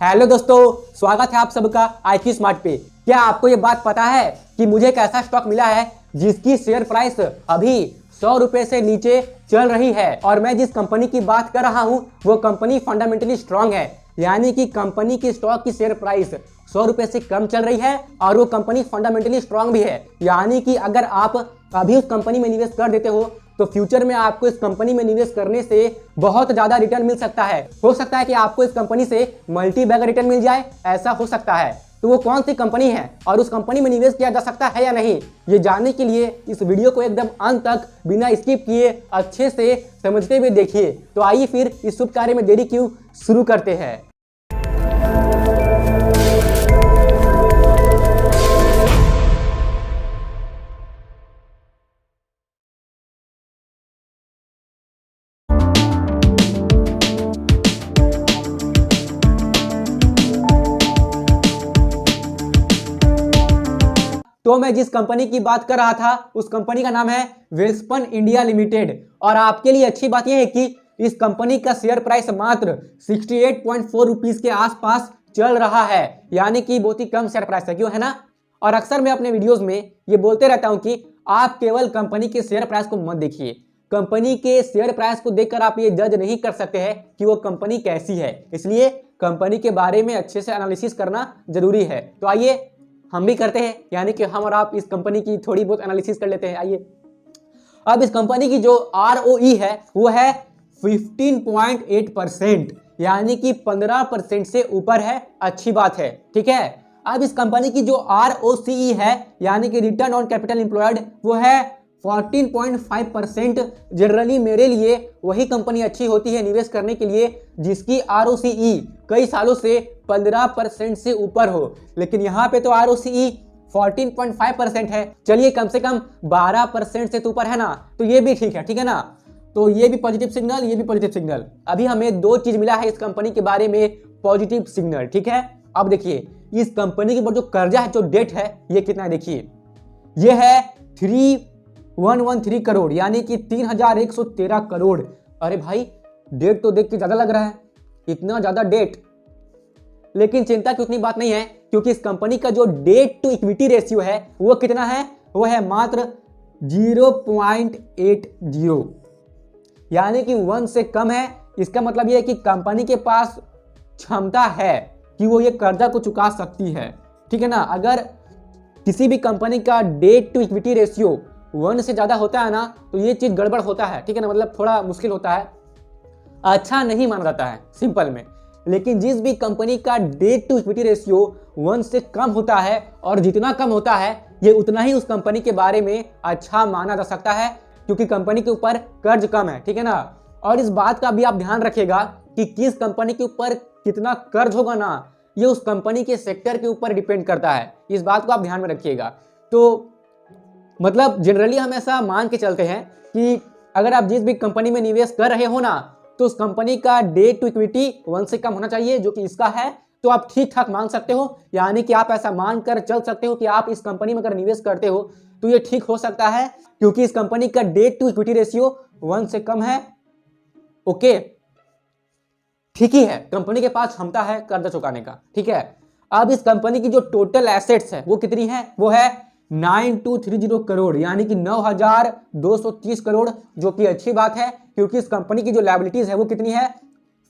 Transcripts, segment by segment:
Hello दोस्तों, स्वागत है आप सबका IQ स्मार्ट पे। क्या आपको ये बात पता है कि मुझे एक ऐसा स्टॉक मिला है जिसकी शेयर प्राइस अभी 100 रुपए से नीचे चल रही है और मैं जिस कंपनी की बात कर रहा हूँ वो कंपनी फंडामेंटली स्ट्रांग है, यानी कि कंपनी की स्टॉक की शेयर प्राइस 100 रुपए से कम चल रही है और वो कंपनी फंडामेंटली स्ट्रांग भी है। यानी कि अगर आप अभी उस कंपनी में निवेश कर देते हो तो फ्यूचर में आपको इस कंपनी में निवेश करने से बहुत ज्यादा रिटर्न मिल सकता है। हो सकता है कि आपको इस कंपनी से मल्टी बैगर रिटर्न मिल जाए, ऐसा हो सकता है। तो वो कौन सी कंपनी है और उस कंपनी में निवेश किया जा सकता है या नहीं, ये जानने के लिए इस वीडियो को एकदम अंत तक बिना स्किप किए अच्छे से समझते हुए देखिए। तो आइए फिर इस शुभ कार्य में देरी क्यों, शुरू करते हैं। तो मैं जिस कंपनी की बात कर रहा था उस कंपनी का नाम है वेल्सपन इंडिया लिमिटेड। और आपके लिए अच्छी बात यह है कि इस कंपनी का शेयर प्राइस मात्र 68.4 रुपीस के आसपास चल रहा है, यानी कि बहुत ही कम शेयर प्राइस है, क्यों है ना। और अक्सर मैं अपने वीडियोस में ये बोलते रहता हूं कि आप केवल कंपनी के शेयर प्राइस को मत देखिए। कंपनी के शेयर प्राइस को देखकर आप ये जज नहीं कर सकते हैं कि वो कंपनी कैसी है, इसलिए कंपनी के बारे में अच्छे से एनालिसिस करना जरूरी है। तो आइए हम भी करते हैं, यानी कि हम और आप इस कंपनी की थोड़ी बहुत एनालिसिस कर लेते हैं। आइए, अब इस कंपनी की जो ROE है वो है 15.8%, यानी कि 15% से ऊपर है, अच्छी बात है, ठीक है। अब इस कंपनी की जो ROCE है यानी कि रिटर्न ऑन कैपिटल एम्प्लॉयड वो है 14.5%। जनरली मेरे लिए वही कंपनी अच्छी होती है निवेश करने के लिए जिसकी ROCE कई सालों से 15% से ऊपर हो, लेकिन यहाँ पे तो ROCE 14.5% है। चलिए कम से कम 12% से तो ऊपर है ना, तो ये भी ठीक है ना। तो ये भी पॉजिटिव सिग्नल, ये भी पॉजिटिव सिग्नल। अभी हमें दो चीज मिला है इस कंपनी के बारे में पॉजिटिव सिग्नल, ठीक है। अब देखिए इस कंपनी के ऊपर जो कर्जा है, जो डेट है, ये कितना है देखिए, ये है 3113 करोड़, यानी कि 3113 करोड़। अरे भाई, डेट तो देख के ज्यादा लग रहा है, इतना ज्यादा डेट। लेकिन चिंता की उतनी बात नहीं है, क्योंकि इस कंपनी का जो डेट टू इक्विटी रेशियो है वो कितना है, वो है मात्र 0.80, यानी कि 1 से कम है। इसका मतलब ये है कि कंपनी के पास क्षमता है कि वो ये कर्जा को चुका सकती है, ठीक है ना। अगर किसी भी कंपनी का डेट टू इक्विटी रेशियो 1 से ज्यादा होता है ना, तो ये चीज गड़बड़ होता है, ठीक है ना, मतलब थोड़ा मुश्किल होता है, अच्छा नहीं माना जाता है सिंपल में। लेकिन जिस भी कंपनी का डेट टू इक्विटी रेशियो 1 से कम होता है, और जितना कम होता है ये उतना ही उस कंपनी के बारे में अच्छा माना जा सकता है, क्योंकि कंपनी के ऊपर कर्ज कम है, ठीक है ना। और इस बात का भी आप ध्यान रखिएगा कि किस कंपनी के ऊपर कितना कर्ज होगा ना, ये उस कंपनी के सेक्टर के ऊपर डिपेंड करता है। इस बात को आप ध्यान में रखिएगा। तो मतलब जनरली हम ऐसा मान के चलते हैं कि अगर आप जिस भी कंपनी में निवेश कर रहे हो ना, तो उस कंपनी का डेट टू इक्विटी 1 से कम होना चाहिए, जो कि इसका है, तो आप ठीक ठाक मान सकते हो। यानी कि आप ऐसा मानकर चल सकते हो कि आप इस कंपनी में अगर निवेश करते हो तो ये ठीक हो सकता है, क्योंकि इस कंपनी का डेट टू इक्विटी रेशियो 1 से कम है। ओके, ठीक ही है, कंपनी के पास क्षमता है कर्जा चुकाने का, ठीक है। अब इस कंपनी की जो टोटल एसेट्स है वो कितनी है, वो है 9230 करोड़, यानी कि 9230 करोड़, जो कि अच्छी बात है, क्योंकि इस कंपनी की जो लायबिलिटीज है वो कितनी है,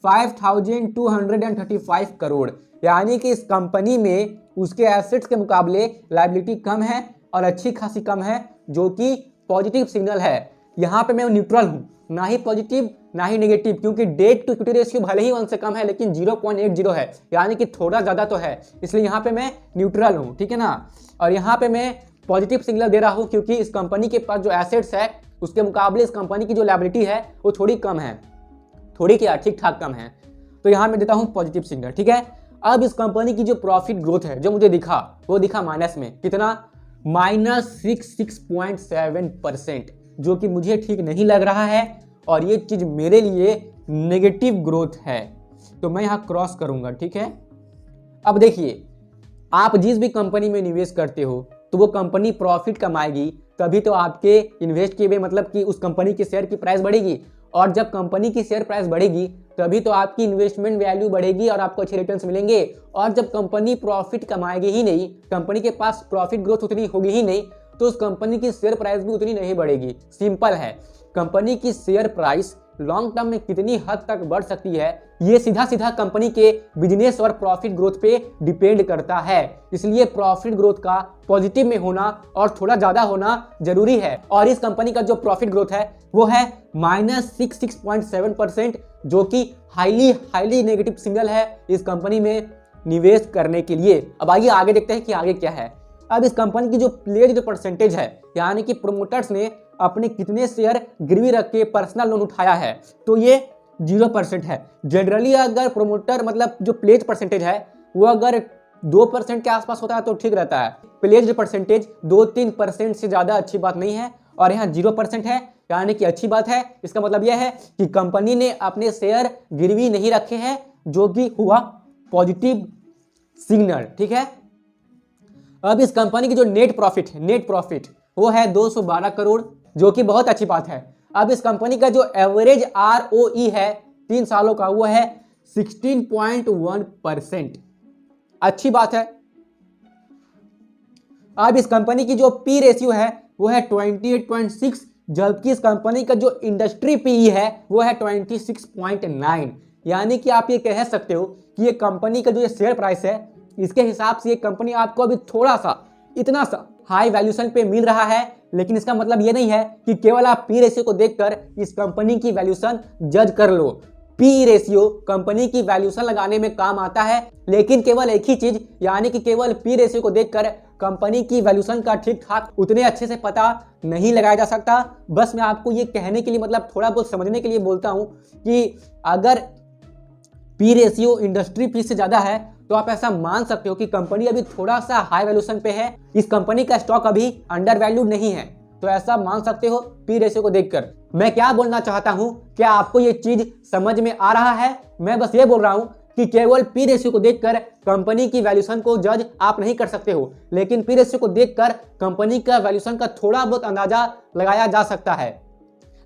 5235 करोड़, यानी कि इस कंपनी में उसके एसेट्स के मुकाबले लायबिलिटी कम है और अच्छी खासी कम है, जो कि पॉजिटिव सिग्नल है। यहाँ पे मैं न्यूट्रल हूँ, ना ही पॉजिटिव ना ही नेगेटिव, क्योंकि डेट टू इक्विटी रेशियो भले ही 1 से कम है लेकिन 0.80 है, यानी कि थोड़ा ज्यादा तो है, इसलिए यहाँ पे मैं न्यूट्रल हूँ, ठीक है ना। और यहाँ पे मैं पॉजिटिव सिग्नल दे रहा हूँ क्योंकि इस कंपनी के पास जो एसेट्स है उसके मुकाबले इस कंपनी की जो लायबिलिटी है वो थोड़ी कम है, थोड़ी क्या, ठीक ठाक कम है। तो यहाँ मैं देता हूँ पॉजिटिव सिग्नल, ठीक है। अब इस कंपनी की जो प्रॉफिट ग्रोथ है जो मुझे दिखा, वो दिखा माइनस में, कितना, -66.7%, जो कि मुझे ठीक नहीं लग रहा है और ये चीज मेरे लिए नेगेटिव ग्रोथ है, तो मैं यहाँ क्रॉस करूंगा, ठीक है। अब देखिए, आप जिस भी कंपनी में निवेश करते हो तो वो कंपनी प्रॉफिट कमाएगी, तभी तो आपके इन्वेस्ट किए हुए मतलब कि उस कंपनी के शेयर की प्राइस बढ़ेगी। और जब कंपनी की शेयर प्राइस बढ़ेगी तभी तो आपकी इन्वेस्टमेंट वैल्यू बढ़ेगी और आपको अच्छे रिटर्न्स मिलेंगे। और जब कंपनी प्रॉफिट कमाएगी ही नहीं, कंपनी के पास प्रॉफिट ग्रोथ उतनी होगी ही नहीं, तो उस कंपनी की शेयर प्राइस भी उतनी नहीं बढ़ेगी। सिंपल है, कंपनी की शेयर प्राइस लॉन्ग टर्म में कितनी हद तक बढ़ सकती है ये सीधा सीधा कंपनी के बिजनेस और प्रॉफिट ग्रोथ पे डिपेंड करता है। इसलिए प्रॉफिट ग्रोथ का पॉजिटिव में होना और थोड़ा ज्यादा होना जरूरी है। और इस कंपनी का जो प्रॉफिट ग्रोथ है वो है -66.7%, जो कि हाईली नेगेटिव सिग्नल है इस कंपनी में निवेश करने के लिए। अब आइए आगे देखते हैं कि आगे क्या है। अब इस कंपनी की जो प्लेज्ड परसेंटेज है, यानी कि प्रोमोटर्स ने अपने कितने शेयर गिरवी रख के पर्सनल लोन उठाया है, तो ये 0% है। जनरली अगर प्रोमोटर मतलब जो प्लेज परसेंटेज है वो अगर 2% के आसपास होता है तो ठीक रहता है। प्लेज परसेंटेज 2-3% से ज़्यादा अच्छी बात नहीं है, और यहाँ 0% है यानी कि अच्छी बात है। इसका मतलब यह है कि कंपनी ने अपने शेयर गिरवी नहीं रखे हैं, जो कि हुआ पॉजिटिव सिग्नल। ठीक है, अब इस कंपनी की जो नेट प्रॉफिट वो है 212 करोड़, जो कि बहुत अच्छी बात है। अब इस कंपनी का जो एवरेज ROE है 3 सालों का वो है 16.1%, अच्छी बात है। अब इस कंपनी की जो P रेशियो है वो है 28.6, जबकि इस कंपनी का जो इंडस्ट्री PE है वो है 26.9। यानी कि आप ये कह सकते हो कि ये कंपनी का जो ये शेयर प्राइस है इसके हिसाब से ये कंपनी आपको अभी थोड़ा सा इतना सा हाई वैल्यूएशन पे मिल रहा है, लेकिन इसका मतलब ये नहीं है कि केवल आप P रेशियो को देखकर इस कंपनी की वैल्यूएशन जज कर लो। P रेशियो कंपनी की वैल्यूएशन लगाने में काम आता है, लेकिन केवल एक ही चीज यानी कि केवल P रेशियो को देखकर कंपनी की वैल्यूएशन का ठीक ठाक उतने अच्छे से पता नहीं लगाया जा सकता। बस मैं आपको ये कहने के लिए मतलब थोड़ा बहुत समझने के लिए बोलता हूँ कि अगर P रेशियो इंडस्ट्री P से ज्यादा है तो आप ऐसा मान सकते हो कि कंपनी अभी थोड़ा सा हाई वैल्यूएशन पे है, इस कंपनी का स्टॉक अभी अंडर वैल्यूड नहीं है, तो ऐसा मान सकते हो P रेशियो को देखकर। मैं क्या बोलना चाहता हूं, क्या आपको ये चीज समझ में आ रहा है? मैं बस ये बोल रहा हूं कि केवल P रेशियो को देखकर कंपनी की वैल्यूएशन को जज आप नहीं कर सकते हो, लेकिन P रेशियो को देखकर कंपनी का वैल्यूएशन का थोड़ा बहुत अंदाजा लगाया जा सकता है।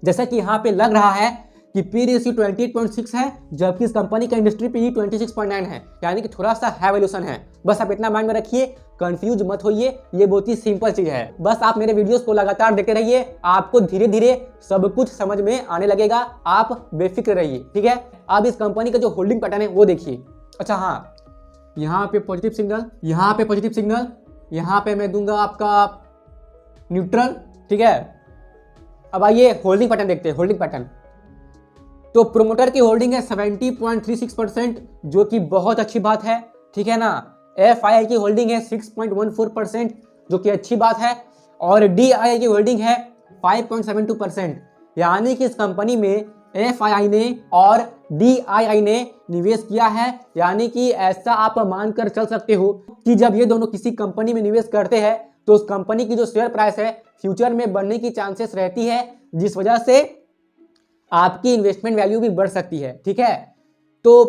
जैसा कि यहाँ पे लग रहा है कि P रेशियो 28.6 है, जबकि इस कंपनी का इंडस्ट्री PE 26.9 है, यानी कि थोड़ा सा हाई वैल्यूएशन है। बस आप इतना माइंड में रखिए, कंफ्यूज मत होइए, ये बहुत ही सिंपल चीज है। बस आप मेरे वीडियोस को लगातार देखते रहिए, आपको धीरे धीरे सब कुछ समझ में आने लगेगा, आप बेफिक्र रहिए। ठीक है, अब इस कंपनी का जो होल्डिंग पैटर्न है वो देखिए। अच्छा हाँ, यहाँ पे पॉजिटिव सिग्नल, यहाँ पे पॉजिटिव सिग्नल, यहाँ पे मैं दूंगा आपका न्यूट्रल। ठीक है, अब आइए होल्डिंग पैटर्न देखते हैं। होल्डिंग पैटर्न तो प्रोमोटर की होल्डिंग है 70.36%, जो कि बहुत अच्छी बात है। ठीक है ना। FII की होल्डिंग है 6.14%, जो कि अच्छी बात है, और DII की होल्डिंग है 5.72%। यानी कि इस कंपनी में FII ने और DII ने निवेश किया है। यानी कि ऐसा आप मानकर चल सकते हो कि जब ये दोनों किसी कंपनी में निवेश करते हैं तो उस कंपनी की जो शेयर प्राइस है फ्यूचर में बढ़ने की चांसेस रहती है, जिस वजह से आपकी इन्वेस्टमेंट वैल्यू भी बढ़ सकती है। ठीक है, तो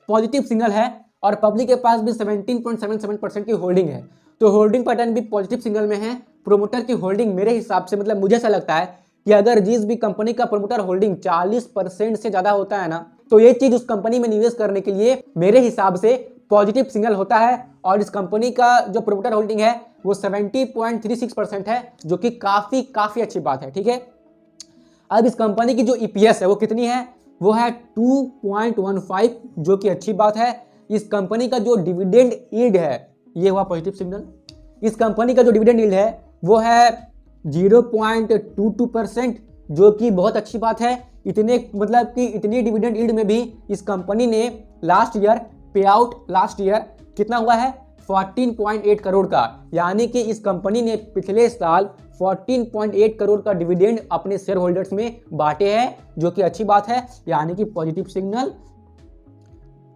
पॉजिटिव सिग्नल है और पब्लिक के पास भी 17.77% की होल्डिंग है, तो होल्डिंग पैटर्न भी पॉजिटिव सिग्नल में है। प्रोमोटर की होल्डिंग मेरे हिसाब से मतलब मुझे ऐसा लगता है कि अगर जिस भी कंपनी का प्रोमोटर होल्डिंग 40% से ज्यादा होता है ना, तो ये चीज उस कंपनी में निवेश करने के लिए मेरे हिसाब से पॉजिटिव सिग्नल होता है। और इस कंपनी का जो प्रोमोटर होल्डिंग है वो 70.36% है, जो कि काफी अच्छी बात है। ठीक है, अब इस कंपनी की जो EPS है वो कितनी है, वो है 2.15, जो कि अच्छी बात है। इस कंपनी का जो डिविडेंड यील्ड है, ये हुआ पॉजिटिव सिग्नल। इस कंपनी का जो डिविडेंड यील्ड है वो है 0.22%, जो कि बहुत अच्छी बात है। इतनी डिविडेंड यील्ड में भी इस कंपनी ने लास्ट ईयर कितना हुआ है 14.8 करोड़ का, यानी कि इस कंपनी ने पिछले साल 14.8 करोड़ का डिविडेंड अपने शेयर होल्डर्स में बांटे हैं, जो कि अच्छी बात है, यानी कि पॉजिटिव सिग्नल।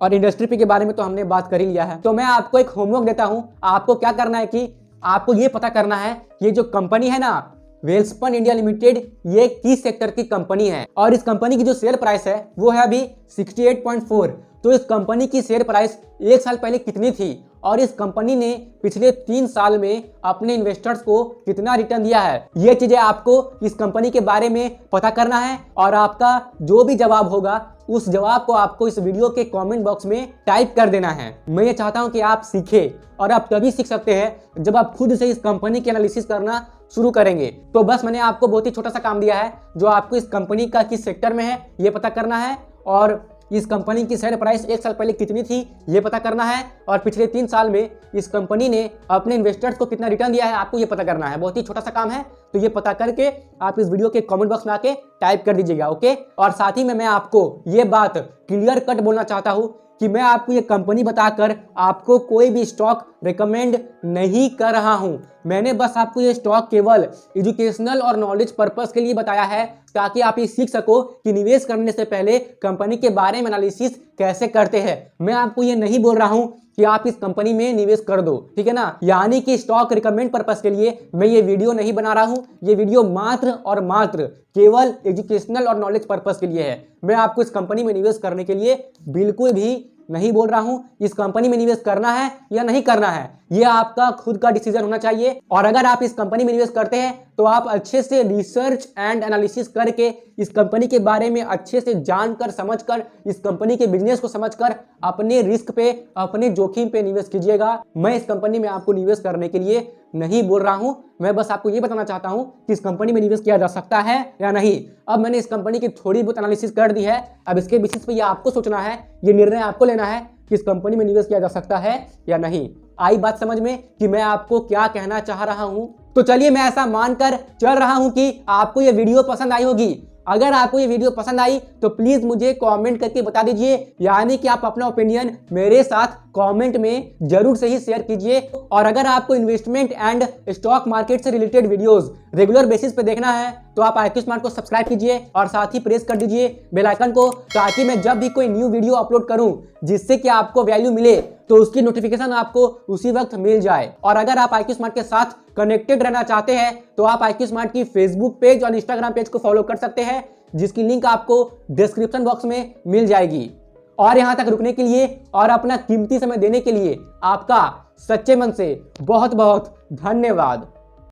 और इंडस्ट्री P के बारे में तो हमने बात कर ही लिया है। तो मैं आपको एक होमवर्क देता हूं, आपको क्या करना है कि आपको ये पता करना है ये जो कंपनी है ना वेल्सपन इंडिया लिमिटेड, ये किस सेक्टर की कंपनी है, और इस कंपनी की जो शेयर प्राइस है वो है अभी 68.4। तो इस कंपनी की शेयर प्राइस 1 साल पहले कितनी थी और इस कंपनी ने पिछले 3 साल में अपने इन्वेस्टर्स को कितना रिटर्न दिया है। ये चीजें आपको इस कंपनी के बारे में पता करना है और आपका जो भी जवाब होगा उस जवाब को आपको इस वीडियो के कमेंट बॉक्स में टाइप कर देना है। मैं ये चाहता हूं कि आप सीखें और आप तभी सीख सकते हैं जब आप खुद से इस कंपनी की एनालिसिस करना शुरू करेंगे। तो बस मैंने आपको बहुत ही छोटा सा काम दिया है जो आपको इस कंपनी का किस सेक्टर में है ये पता करना है और इस कंपनी की शेयर प्राइस 1 साल पहले कितनी थी ये पता करना है और पिछले 3 साल में इस कंपनी ने अपने इन्वेस्टर्स को कितना रिटर्न दिया है आपको ये पता करना है। बहुत ही छोटा सा काम है, तो ये पता करके आप इस वीडियो के कमेंट बॉक्स में आके टाइप कर दीजिएगा, ओके। और साथ ही में मैं आपको ये बात क्लियर कट बोलना चाहता हूँ कि मैं आपको ये कंपनी बताकर आपको कोई भी स्टॉक रिकमेंड नहीं कर रहा हूं। मैंने बस आपको ये स्टॉक केवल एजुकेशनल और नॉलेज पर्पस के लिए बताया है ताकि आप ये सीख सको कि निवेश करने से पहले कंपनी के बारे में एनालिसिस कैसे करते हैं। मैं आपको ये नहीं बोल रहा हूं कि आप इस कंपनी में निवेश कर दो, ठीक है ना। यानी कि स्टॉक रिकमेंड पर्पस के लिए मैं ये वीडियो नहीं बना रहा हूं। ये वीडियो मात्र और मात्र केवल एजुकेशनल और नॉलेज पर्पस के लिए है। मैं आपको इस कंपनी में निवेश करने के लिए बिल्कुल भी नहीं बोल रहा हूं। इस कंपनी में निवेश करना है या नहीं करना है ये आपका खुद का डिसीजन होना चाहिए। और अगर आप इस कंपनी में निवेश करते हैं तो आप अच्छे से रिसर्च एंड एनालिसिस करके इस कंपनी के बारे में अच्छे से जानकर समझकर इस कंपनी के बिजनेस को समझकर अपने रिस्क पे अपने जोखिम पे निवेश कीजिएगा। मैं इस कंपनी में आपको निवेश करने के लिए नहीं बोल रहा हूं। मैं बस आपको ये बताना चाहता हूं कि इस कंपनी में निवेश किया जा सकता है या नहीं। अब मैंने इस कंपनी की थोड़ी बहुत एनालिसिस कर दी है, अब इसके बेसिस पे ये आपको सोचना है, ये निर्णय आपको लेना है कि इस कंपनी में निवेश किया जा सकता है या नहीं। आई बात समझ में कि मैं आपको क्या कहना चाह रहा हूं? तो चलिए मैं ऐसा मानकर चल रहा हूं कि आपको ये वीडियो पसंद आई होगी। अगर आपको ये वीडियो पसंद आई तो प्लीज मुझे कमेंट करके बता दीजिए, यानी कि आप अपना ओपिनियन मेरे साथ कमेंट में जरूर से ही शेयर कीजिए। और अगर आपको इन्वेस्टमेंट एंड स्टॉक मार्केट से रिलेटेड वीडियोस रेगुलर बेसिस पे देखना है तो आप IQ स्मार्ट को सब्सक्राइब कीजिए और साथ ही प्रेस कर दीजिए बेल आइकन को, ताकि मैं जब भी कोई न्यू वीडियो अपलोड करूं जिससे कि आपको वैल्यू मिले तो उसकी नोटिफिकेशन आपको उसी वक्त मिल जाए। और अगर आप IQ स्मार्ट के साथ कनेक्टेड रहना चाहते हैं तो आप IQ स्मार्ट की फेसबुक पेज और इंस्टाग्राम पेज को फॉलो कर सकते हैं, जिसकी लिंक आपको डिस्क्रिप्शन बॉक्स में मिल जाएगी। और यहां तक रुकने के लिए और अपना कीमती समय देने के लिए आपका सच्चे मन से बहुत बहुत धन्यवाद।